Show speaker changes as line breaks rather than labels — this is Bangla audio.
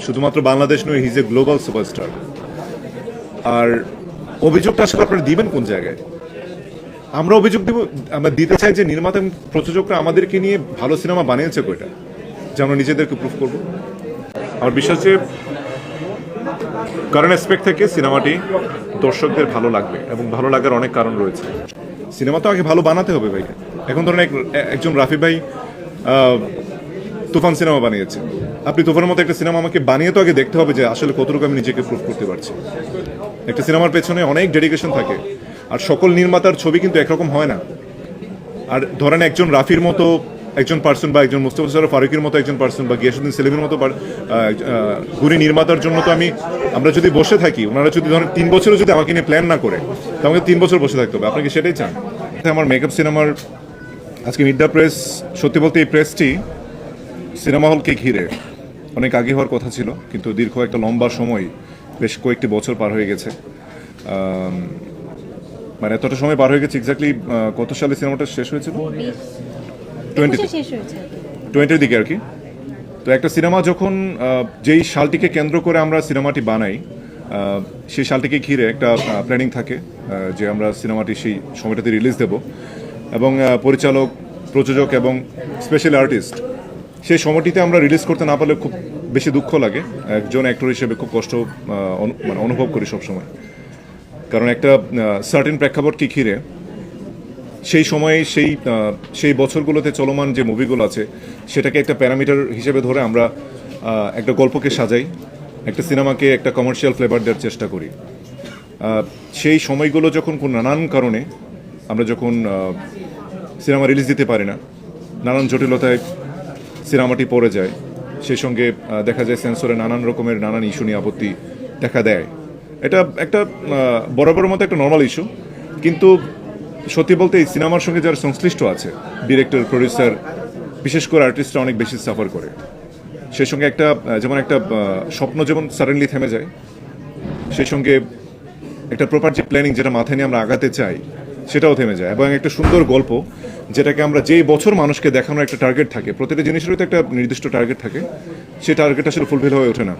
শুধুমাত্র বাংলাদেশ নয়, he is a global superstar. আর অভিযোগটা আসলে আপনারা দিবেন কোন জায়গায়? আমরা অভিযোগ দিব, আমরা দিতে চাই যে নির্মাতা এবং প্রযোজকরা আমাদেরকে নিয়ে ভালো সিনেমা বানিয়েছে কয়টা, যে আমরা নিজেদেরকে প্রুফ করব। আমার বিশ্বাস যে কারণ অ্যাসপেক্ট থেকে সিনেমাটি দর্শকদের ভালো লাগবে, এবং ভালো লাগার অনেক কারণ রয়েছে। সিনেমা তো আগে ভালো বানাতে হবে ভাই। এখন ধরেন একজন রাফি ভাই তুফান সিনেমা বানিয়েছে, আপনি তুফানের মতো একটা সিনেমা আমাকে বানিয়ে তো আগে দেখতে হবে যে আসলে কতটুকু আমি নিজেকে প্রুফ করতে পারছি। একটা সিনেমার পেছনে অনেক ডেডিকেশন থাকে, আর সকল নির্মাতার ছবি কিন্তু একরকম হয় না। আর ধরেন একজন রাফির মতো একজন পার্সন, বা একজন মুস্তফা সরোয়ার ফারুকের মতো একজন পার্সন, বা গিয়াসুদ্দিন সেলিমের মতো গুণী নির্মাতার জন্য তো আমরা যদি বসে থাকি, ওনারা যদি ধরেন 3 বছরও যদি আমাকে নিয়ে প্ল্যান না করে, তো আমাকে 3 বছর বসে থাকতে হবে। আপনি কি সেটাই চান? আমার মেকআপ সিনেমার আজকে মিড দ্য প্রেস, সত্যি বলতে এই প্রেসটি সিনেমা হলকে ঘিরে অনেক আগে হওয়ার কথা ছিল, কিন্তু দীর্ঘ একটা লম্বা সময়, বেশ কয়েকটি বছর পার হয়ে গেছে। মানে এতটা সময় পার হয়ে গেছে। এক্স্যাক্টলি কত সালে সিনেমাটা শেষ হয়েছিল? 20-র দিকে আর কি। তো একটা সিনেমা যখন যেই সালটিকে কেন্দ্র করে আমরা সিনেমাটি বানাই, সেই সালটিকে ঘিরে একটা প্ল্যানিং থাকে যে আমরা সিনেমাটি সেই সময়টাতে রিলিজ দেব, এবং পরিচালক, প্রযোজক এবং স্পেশাল আর্টিস্ট সেই সময়টিতে আমরা রিলিজ করতে না পারলে খুব বেশি দুঃখ লাগে। একজন অ্যাক্টর হিসেবে খুব কষ্ট মানে অনুভব করি সবসময়, কারণ একটা সার্টেন প্রেক্ষাপটকে ঘিরে সেই সময়ে সেই বছরগুলোতে চলমান যে মুভিগুলো আছে সেটাকে একটা প্যারামিটার হিসেবে ধরে আমরা একটা গল্পকে সাজাই, একটা সিনেমাকে একটা কমার্শিয়াল ফ্লেভার দেওয়ার চেষ্টা করি। সেই সময়গুলো যখন নানান কারণে আমরা যখন সিনেমা রিলিজ দিতে পারি না, নানান জটিলতায় সিনেমাটি পড়ে যায়, সেই সঙ্গে দেখা যায় সেন্সরে নানান রকমের নানান ইস্যু নিয়ে আপত্তি দেখা দেয়। এটা একটা বরাবরের মতো একটা নর্মাল ইস্যু, কিন্তু সত্যি বলতে এই সিনেমার সঙ্গে যারা সংশ্লিষ্ট আছে, ডিরেক্টর, প্রডিউসার, বিশেষ করে আর্টিস্টরা অনেক বেশি সাফার করে। সেই সঙ্গে একটা যেমন একটা স্বপ্ন যেমন সাডেনলি থেমে যায়, সেই সঙ্গে একটা প্রপার যে প্ল্যানিং যেটা মাথায় নিয়ে আমরা আগাতে চাই সেটাও থেমে যায়, এবং একটা সুন্দর গল্প যেটাকে আমরা যেই বছর মানুষকে দেখানোর একটা টার্গেট থাকে, প্রতিটা জিনিসেরই তো একটা নির্দিষ্ট টার্গেট থাকে, সেই টার্গেট আসলে ফুলফিল হয়ে ওঠে না।